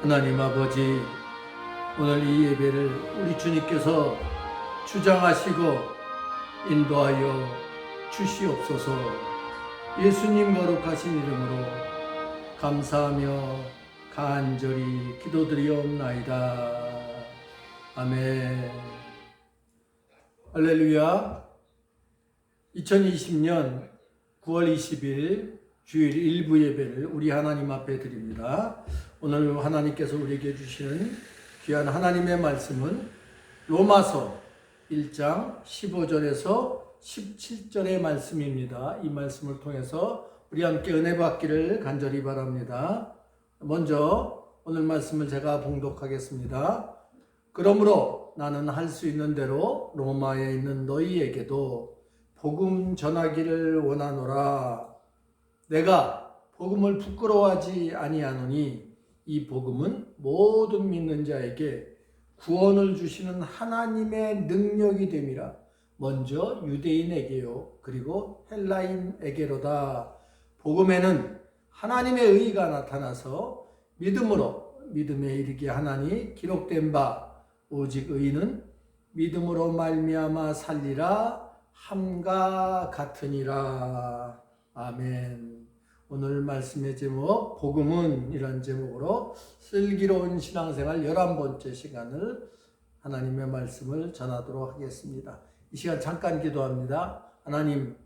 하나님 아버지, 오늘 이 예배를 우리 주님께서 주장하시고 인도하여 주시옵소서. 예수님 거룩하신 이름으로 감사하며 간절히 기도드리옵나이다. 아멘. 할렐루야. 2020년 9월 20일 주일 일부 예배를 우리 하나님 앞에 드립니다. 오늘 하나님께서 우리에게 주시는 귀한 하나님의 말씀은 로마서 1장 15절에서 17절의 말씀입니다. 이 말씀을 통해서 우리 함께 은혜 받기를 간절히 바랍니다. 먼저 오늘 말씀을 제가 봉독하겠습니다. 그러므로 나는 할 수 있는 대로 로마에 있는 너희에게도 복음 전하기를 원하노라. 내가 복음을 부끄러워하지 아니하노니 이 복음은 모든 믿는 자에게 구원을 주시는 하나님의 능력이 됨이라. 먼저 유대인에게요, 그리고 헬라인에게로다. 복음에는 하나님의 의가 나타나서 믿음으로 믿음에 이르게 하나니 기록된 바 오직 의인은 믿음으로 말미암아 살리라 함과 같으니라. 아멘. 오늘 말씀의 제목 복음은 이란 제목으로 슬기로운 신앙생활 11번째 시간을 하나님의 말씀을 전하도록 하겠습니다. 이 시간 잠깐 기도합니다. 하나님,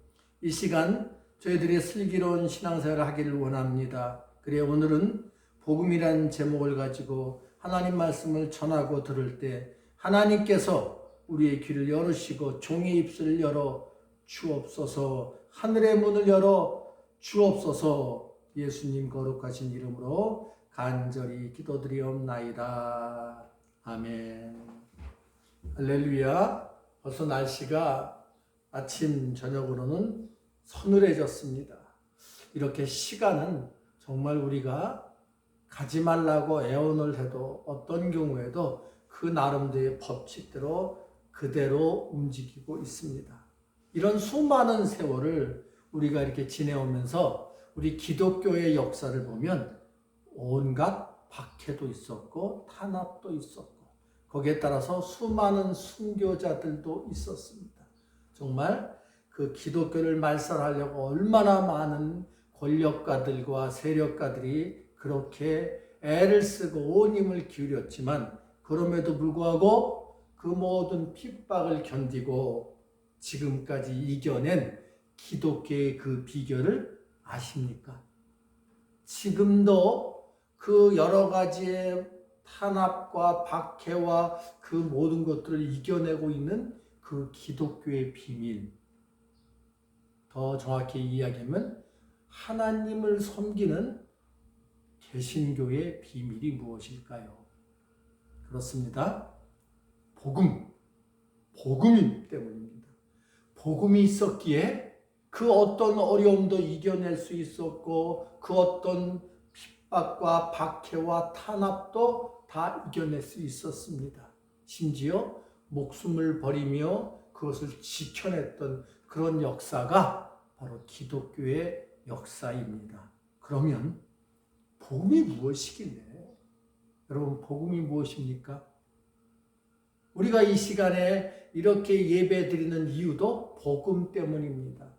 이 시간 저희들이 슬기로운 신앙생활을 하기를 원합니다. 그래 오늘은 복음이란 제목을 가지고 하나님 말씀을 전하고 들을 때 하나님께서 우리의 귀를 열으시고 종의 입술을 열어 주옵소서. 하늘의 문을 열어 주옵소서. 예수님 거룩하신 이름으로 간절히 기도드리옵나이다. 아멘. 할렐루야. 벌써 날씨가 아침 저녁으로는 서늘해졌습니다. 이렇게 시간은 정말 우리가 가지 말라고 애원을 해도 어떤 경우에도 그 나름대로의 법칙대로 그대로 움직이고 있습니다. 이런 수많은 세월을 우리가 이렇게 지내오면서 우리 기독교의 역사를 보면 온갖 박해도 있었고 탄압도 있었고 거기에 따라서 수많은 순교자들도 있었습니다. 정말 그 기독교를 말살하려고 얼마나 많은 권력가들과 세력가들이 그렇게 애를 쓰고 온 힘을 기울였지만 그럼에도 불구하고 그 모든 핍박을 견디고 지금까지 이겨낸 기독교의 그 비결을 아십니까? 지금도 그 여러 가지의 탄압과 박해와 그 모든 것들을 이겨내고 있는 그 기독교의 비밀, 더 정확히 이야기하면 하나님을 섬기는 개신교의 비밀이 무엇일까요? 그렇습니다. 복음이기 때문입니다. 복음이 있었기에 그 어떤 어려움도 이겨낼 수 있었고 그 어떤 핍박과 박해와 탄압도 다 이겨낼 수 있었습니다. 심지어 목숨을 버리며 그것을 지켜냈던 그런 역사가 바로 기독교의 역사입니다. 그러면 복음이 무엇이길래? 여러분, 복음이 무엇입니까? 우리가 이 시간에 이렇게 예배 드리는 이유도 복음 때문입니다.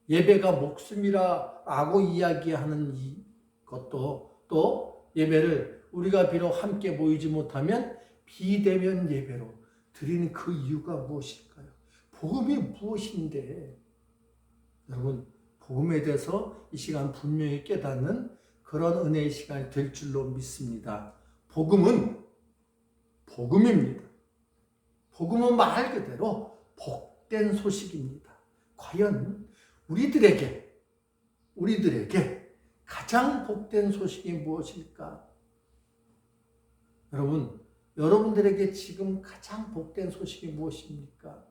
예배가 목숨이라고 이야기하는 것도 또 예배를 우리가 비록 함께 모이지 못하면 비대면 예배로 드리는 그 이유가 무엇일까요? 복음이 무엇인데? 여러분, 복음에 대해서 이 시간 분명히 깨닫는 그런 은혜의 시간이 될 줄로 믿습니다. 복음은 복음입니다. 복음은 말 그대로 복된 소식입니다. 과연 우리들에게 가장 복된 소식이 무엇일까? 여러분들에게 지금 가장 복된 소식이 무엇입니까?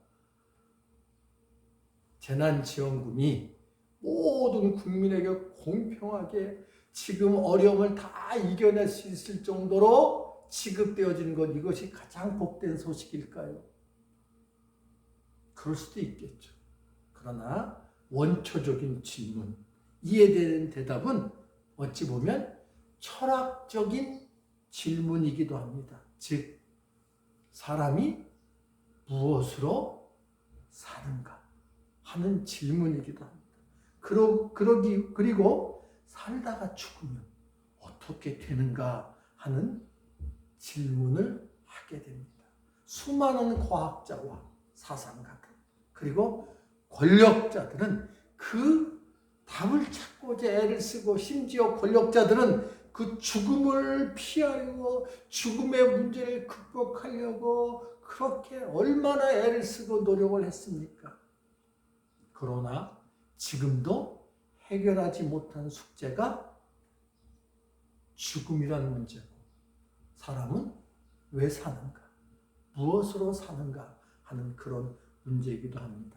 재난지원금이 모든 국민에게 공평하게 지금 어려움을 다 이겨낼 수 있을 정도로 지급되어지는 것, 이것이 가장 복된 소식일까요? 그럴 수도 있겠죠. 그러나 원초적인 질문, 이에 대한 대답은 어찌 보면 철학적인 질문이기도 합니다. 즉 사람이 무엇으로 사는가 하는 질문이기도 합니다. 그리고 살다가 죽으면 어떻게 되는가 하는 질문을 하게 됩니다. 수많은 과학자와 사상가들 그리고 권력자들은 그 답을 찾고자 애를 쓰고 심지어 권력자들은 그 죽음을 피하려고 죽음의 문제를 극복하려고 그렇게 얼마나 애를 쓰고 노력을 했습니까? 그러나 지금도 해결하지 못한 숙제가 죽음이라는 문제고 사람은 왜 사는가? 무엇으로 사는가? 하는 그런 문제이기도 합니다.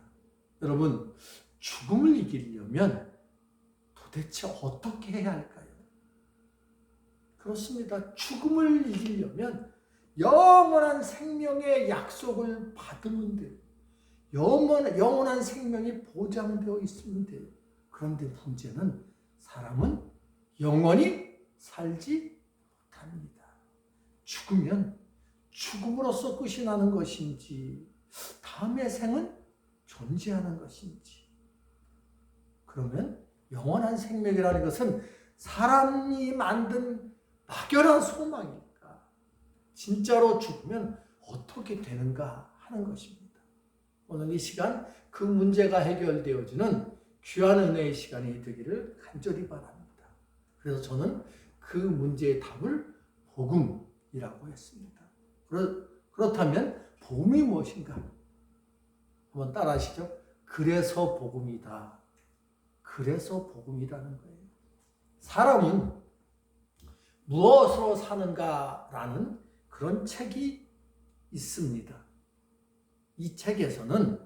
여러분, 죽음을 이기려면 도대체 어떻게 해야 할까요? 그렇습니다. 죽음을 이기려면 영원한 생명의 약속을 받으면 돼요. 영원한 생명이 보장되어 있으면 돼요. 그런데 문제는 사람은 영원히 살지 못합니다. 죽으면 죽음으로써 끝이 나는 것인지 다음의 생은 존재하는 것인지 그러면 영원한 생명이라는 것은 사람이 만든 막연한 소망일까? 진짜로 죽으면 어떻게 되는가 하는 것입니다. 오늘 이 시간 그 문제가 해결되어지는 귀한 은혜의 시간이 되기를 간절히 바랍니다. 그래서 저는 그 문제의 답을 복음이라고 했습니다. 그렇다면 복음이 무엇인가? 한번 따라 하시죠. 그래서 복음이다. 그래서 복음이라는 거예요. 사람은 무엇으로 사는가라는 그런 책이 있습니다. 이 책에서는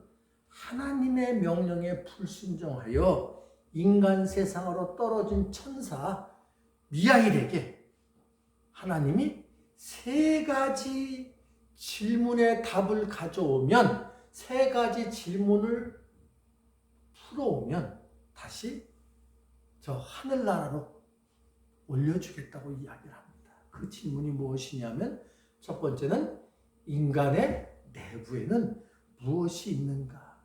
하나님의 명령에 불순종하여 인간 세상으로 떨어진 천사 미하일에게 하나님이 3가지 질문의 답을 가져오면 3가지 질문을 풀어오면 다시 저 하늘나라로 올려주겠다고 이야기를 합니다. 그 질문이 무엇이냐면 첫 번째는 인간의 내부에는 무엇이 있는가?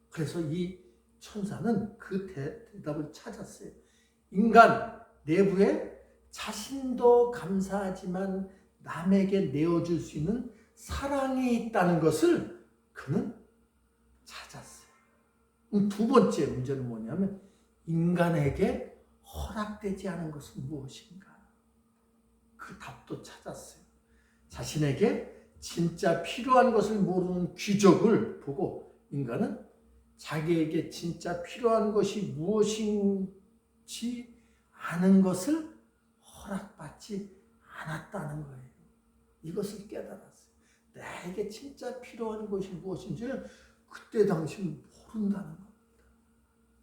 그래서 이 천사는 그 대답을 찾았어요. 인간 내부에 자신도 감사하지만 남에게 내어줄 수 있는 사랑이 있다는 것을 그는 찾았어요. 두 번째 문제는 뭐냐면 인간에게 허락되지 않은 것은 무엇인가? 그 답도 찾았어요. 자신에게 진짜 필요한 것을 모르는 귀족을 보고 인간은 자기에게 진짜 필요한 것이 무엇인지 아는 것을 허락받지 않았다는 거예요. 이것을 깨달았어요. 나에게 진짜 필요한 것이 무엇인지를 그때 당시 모른다는 겁니다.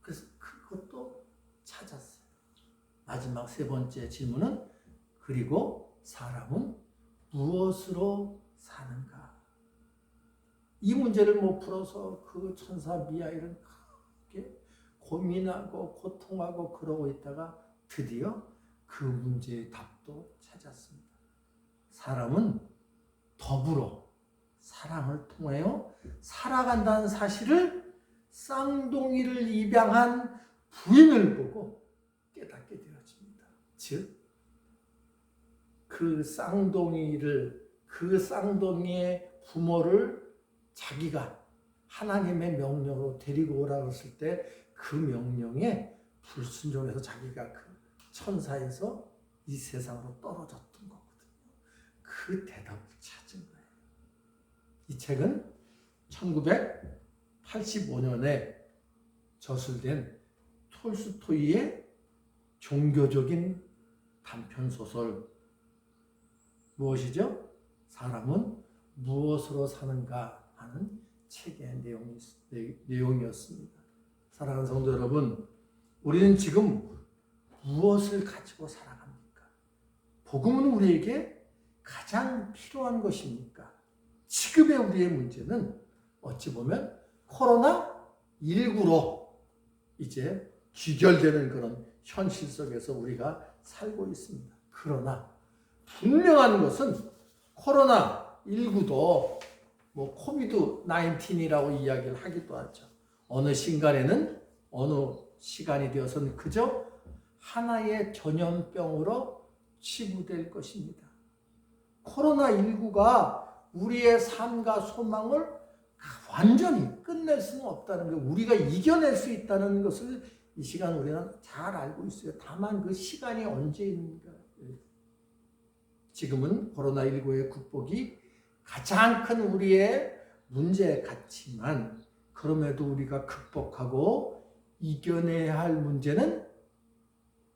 그래서 그것도 찾았어요. 마지막 3번째 질문은 그리고 사람은 무엇으로 사는가? 이 문제를 못 풀어서 그 천사 미하일은 그렇게 고민하고 고통하고 그러고 있다가 드디어 그 문제의 답도 찾았습니다. 사람은 더불어 사랑을 통하여 살아간다는 사실을 쌍둥이를 입양한 부인을 보고 깨닫게 되어집니다. 즉, 그 쌍둥이의 부모를 자기가 하나님의 명령으로 데리고 오라고 했을 때 그 명령에 불순종해서 자기가 그 천사에서 이 세상으로 떨어졌던 거거든요. 그 대답을 찾은 거예요. 이 책은 1985년에 저술된 톨스토이의 종교적인 단편소설 무엇이죠? 사람은 무엇으로 사는가 하는 책의 내용이었습니다. 사랑하는 성도 여러분, 우리는 지금 무엇을 가지고 살아갑니까? 복음은 우리에게 가장 필요한 것입니까? 지금의 우리의 문제는 어찌 보면 코로나19로 이제 귀결되는 그런 현실 속에서 우리가 살고 있습니다. 그러나 분명한 것은 코로나19도 코비드 19이라고 이야기를 하기도 하죠. 어느 순간에는 어느 시간이 되어서는 그저 하나의 전염병으로 치부될 것입니다. 코로나19가 우리의 삶과 소망을 완전히 끝낼 수는 없다는 것, 우리가 이겨낼 수 있다는 것을 이 시간 우리는 잘 알고 있어요. 다만 그 시간이 언제인가. 지금은 코로나19의 극복이 가장 큰 우리의 문제 같지만, 그럼에도 우리가 극복하고 이겨내야 할 문제는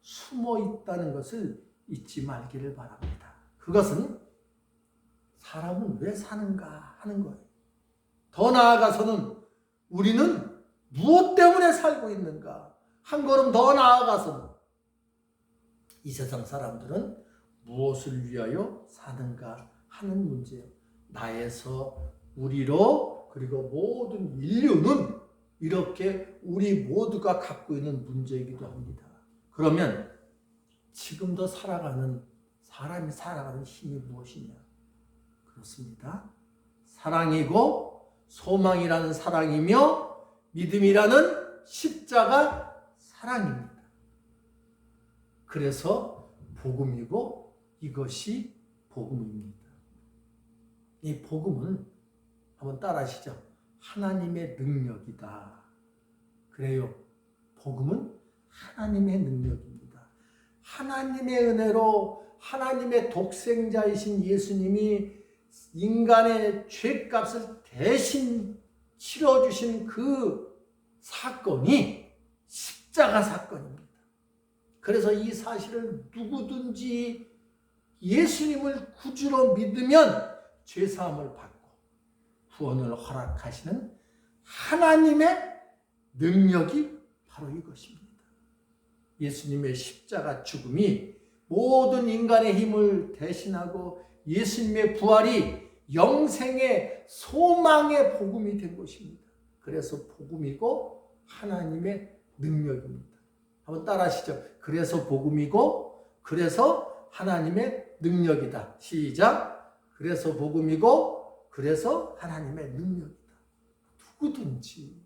숨어 있다는 것을 잊지 말기를 바랍니다. 그것은 사람은 왜 사는가 하는 거예요. 더 나아가서는 우리는 무엇 때문에 살고 있는가? 한 걸음 더 나아가서는 이 세상 사람들은 무엇을 위하여 사는가 하는 문제예요. 나에서 우리로, 그리고 모든 인류는 이렇게 우리 모두가 갖고 있는 문제이기도 합니다. 그러면 지금도 사람이 살아가는 힘이 무엇이냐? 그렇습니다. 사랑이고 소망이라는 사랑이며 믿음이라는 십자가 사랑입니다. 그래서 복음이고 이것이 복음입니다. 이 복음은 한번 따라하시죠. 하나님의 능력이다. 그래요. 복음은 하나님의 능력입니다. 하나님의 은혜로 하나님의 독생자이신 예수님이 인간의 죄값을 대신 치러주신 그 사건이 십자가 사건입니다. 그래서 이 사실을 누구든지 예수님을 구주로 믿으면 죄사함을 받고 구원을 허락하시는 하나님의 능력이 바로 이것입니다. 예수님의 십자가 죽음이 모든 인간의 힘을 대신하고 예수님의 부활이 영생의 소망의 복음이 된 것입니다. 그래서 복음이고 하나님의 능력입니다. 한번 따라하시죠. 그래서 복음이고 그래서 하나님의 능력이다. 시작. 그래서 복음이고 그래서 하나님의 능력이다. 누구든지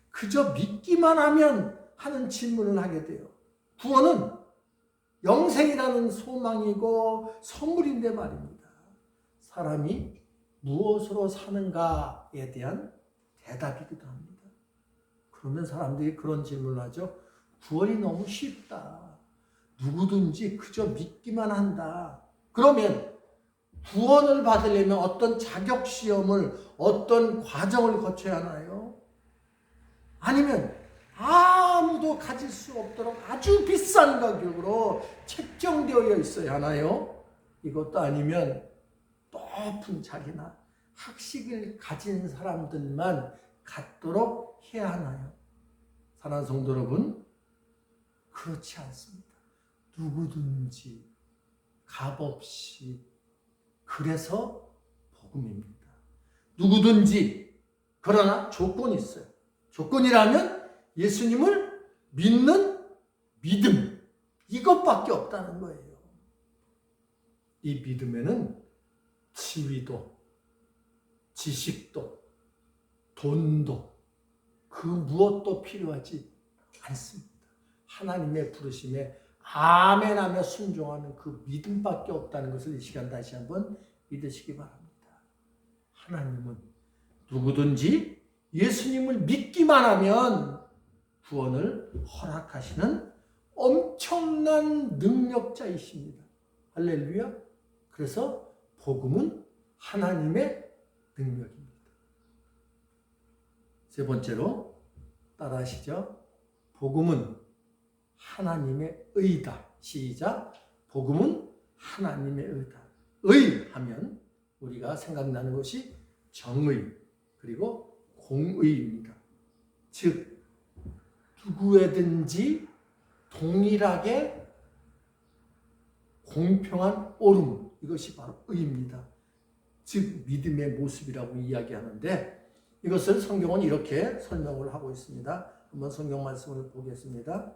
그저 믿기만 하면 하는 질문을 하게 돼요. 구원은 영생이라는 소망이고 선물인데 말입니다. 사람이 무엇으로 사는가에 대한 대답이기도 합니다. 그러면 사람들이 그런 질문을 하죠. 구원이 너무 쉽다. 누구든지 그저 믿기만 한다. 그러면 구원을 받으려면 어떤 자격시험을, 어떤 과정을 거쳐야 하나요? 아니면 아무도 가질 수 없도록 아주 비싼 가격으로 책정되어 있어야 하나요? 이것도 아니면 높은 자기나 학식을 가진 사람들만 갖도록 해야 하나요? 사랑하는 성도 여러분, 그렇지 않습니다. 누구든지 값없이, 그래서 복음입니다. 누구든지, 그러나 조건이 있어요. 조건이라면 예수님을 믿는 믿음, 이것밖에 없다는 거예요. 이 믿음에는 지위도, 지식도, 돈도, 그 무엇도 필요하지 않습니다. 하나님의 부르심에 아멘하며 순종하는 그 믿음밖에 없다는 것을 이 시간 다시 한번 믿으시기 바랍니다. 하나님은 누구든지 예수님을 믿기만 하면 구원을 허락하시는 엄청난 능력자이십니다. 할렐루야. 그래서 복음은 하나님의 능력입니다. 세 번째로 따라하시죠. 복음은 하나님의 의다. 시작. 복음은 하나님의 의다. 의 하면 우리가 생각나는 것이 정의 그리고 공의입니다. 즉 누구에든지 동일하게 공평한 옳음, 이것이 바로 의입니다. 즉 믿음의 모습이라고 이야기하는데 이것을 성경은 이렇게 설명을 하고 있습니다. 한번 성경 말씀을 보겠습니다.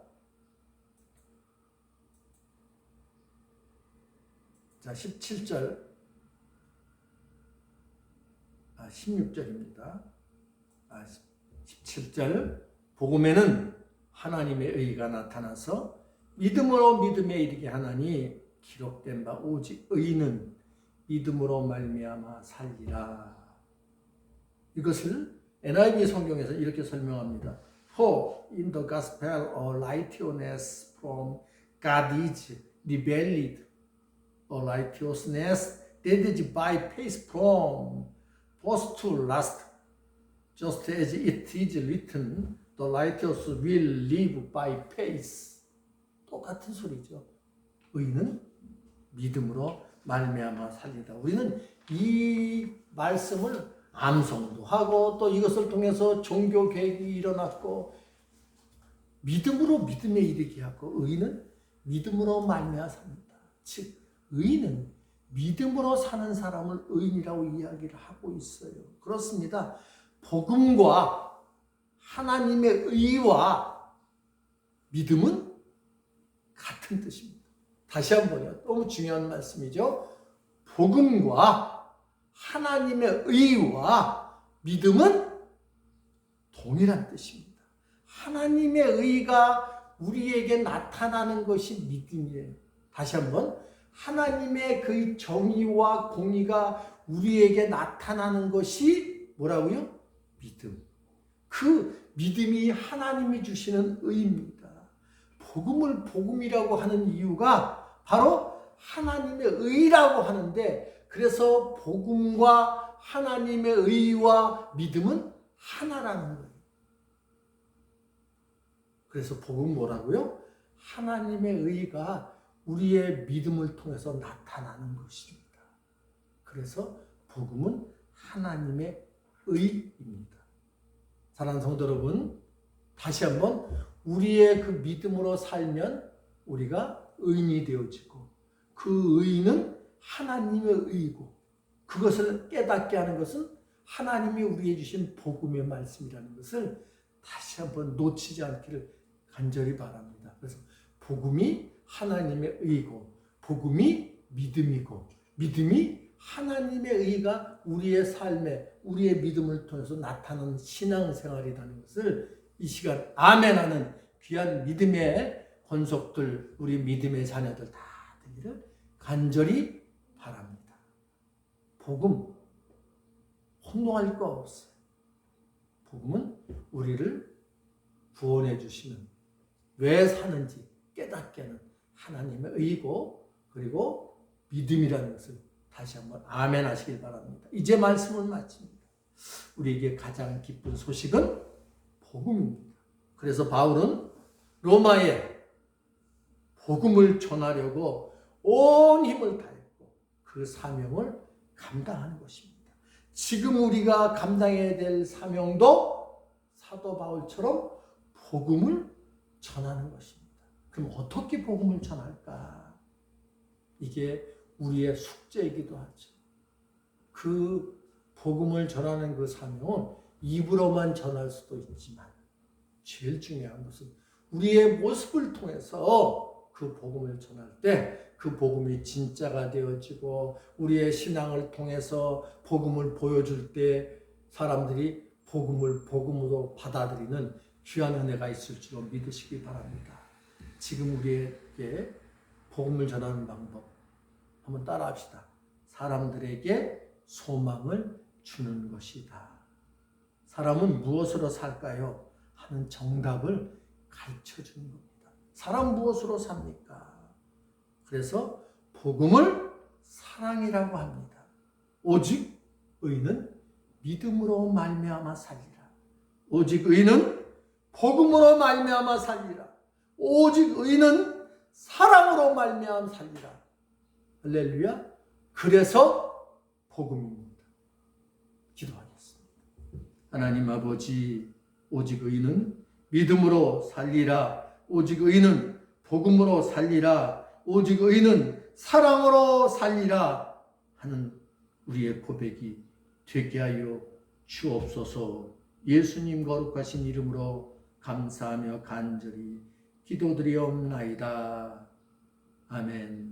자, 17절, 16절입니다. 17절, 복음에는 하나님의 의가 나타나서 믿음으로 믿음에 이르게 하나니 기록된 바 오직 의는 믿음으로 말미암아 살리라. 이것을 NIV 성경에서 이렇게 설명합니다. For in the gospel a righteousness from God is revealed, a righteousness that is by faith from first to last, just as it is written, the righteous will live by faith. 똑같은 소리죠. 의는 믿음으로 말미암아 살리다. 우리는 이 말씀을 암송도 하고 또 이것을 통해서 종교 개혁이 일어났고 믿음으로 믿음에 이르게 하고 의는 믿음으로 말미암아 삽니다. 즉 의는 믿음으로 사는 사람을 의인이라고 이야기를 하고 있어요. 그렇습니다. 복음과 하나님의 의와 믿음은 같은 뜻입니다. 다시 한번요. 너무 중요한 말씀이죠. 복음과 하나님의 의와 믿음은 동일한 뜻입니다. 하나님의 의가 우리에게 나타나는 것이 믿음이에요. 다시 한번, 하나님의 그 정의와 공의가 우리에게 나타나는 것이 뭐라고요? 믿음. 그 믿음이 하나님이 주시는 의입니다. 복음을 복음이라고 하는 이유가 바로 하나님의 의라고 하는데, 그래서 복음과 하나님의 의와 믿음은 하나라는 거예요. 그래서 복음 뭐라고요? 하나님의 의가 우리의 믿음을 통해서 나타나는 것입니다. 그래서 복음은 하나님의 의입니다. 사랑하는 성도 여러분, 다시 한번 우리의 그 믿음으로 살면 우리가 의인이 되어지고 그 의인은 하나님의 의이고 그것을 깨닫게 하는 것은 하나님이 우리에게 주신 복음의 말씀이라는 것을 다시 한번 놓치지 않기를 간절히 바랍니다. 그래서 복음이 하나님의 의이고 복음이 믿음이고 믿음이 하나님의 의가 우리의 삶에 우리의 믿음을 통해서 나타나는 신앙생활이라는 것을 이 시간 아멘하는 귀한 믿음의 권속들, 우리 믿음의 자녀들 다 되기를 간절히 바랍니다. 복음 혼동할 거 없어요. 복음은 우리를 구원해 주시는, 왜 사는지 깨닫게 하는 하나님의 의이고 그리고 믿음이라는 것을 다시 한번 아멘 하시길 바랍니다. 이제 말씀을 마칩니다. 우리에게 가장 기쁜 소식은 복음입니다. 그래서 바울은 로마에 복음을 전하려고 온 힘을 다했고 그 사명을 감당하는 것입니다. 지금 우리가 감당해야 될 사명도 사도 바울처럼 복음을 전하는 것입니다. 그럼 어떻게 복음을 전할까? 이게 우리의 숙제이기도 하죠. 그 복음을 전하는 그 사명은 입으로만 전할 수도 있지만 제일 중요한 것은 우리의 모습을 통해서 그 복음을 전할 때 그 복음이 진짜가 되어지고 우리의 신앙을 통해서 복음을 보여줄 때 사람들이 복음을 복음으로 받아들이는 귀한 은혜가 있을 줄로 믿으시기 바랍니다. 지금 우리에게 복음을 전하는 방법 한번 따라합시다. 사람들에게 소망을 주는 것이다. 사람은 무엇으로 살까요? 하는 정답을 가르쳐 주는 겁니다. 사람 무엇으로 삽니까? 그래서 복음을 사랑이라고 합니다. 오직 의는 믿음으로 말미암아 살리라. 오직 의는 복음으로 말미암아 살리라. 오직 의는 사랑으로 말미암아 살리라. 할렐루야. 그래서 복음입니다. 기도하겠습니다. 하나님 아버지, 오직 의는 믿음으로 살리라. 오직 의는 복음으로 살리라. 오직 의는 사랑으로 살리라 하는 우리의 고백이 되게 하여 주옵소서. 예수님 거룩하신 이름으로 감사하며 간절히 기도드리옵나이다. 아멘.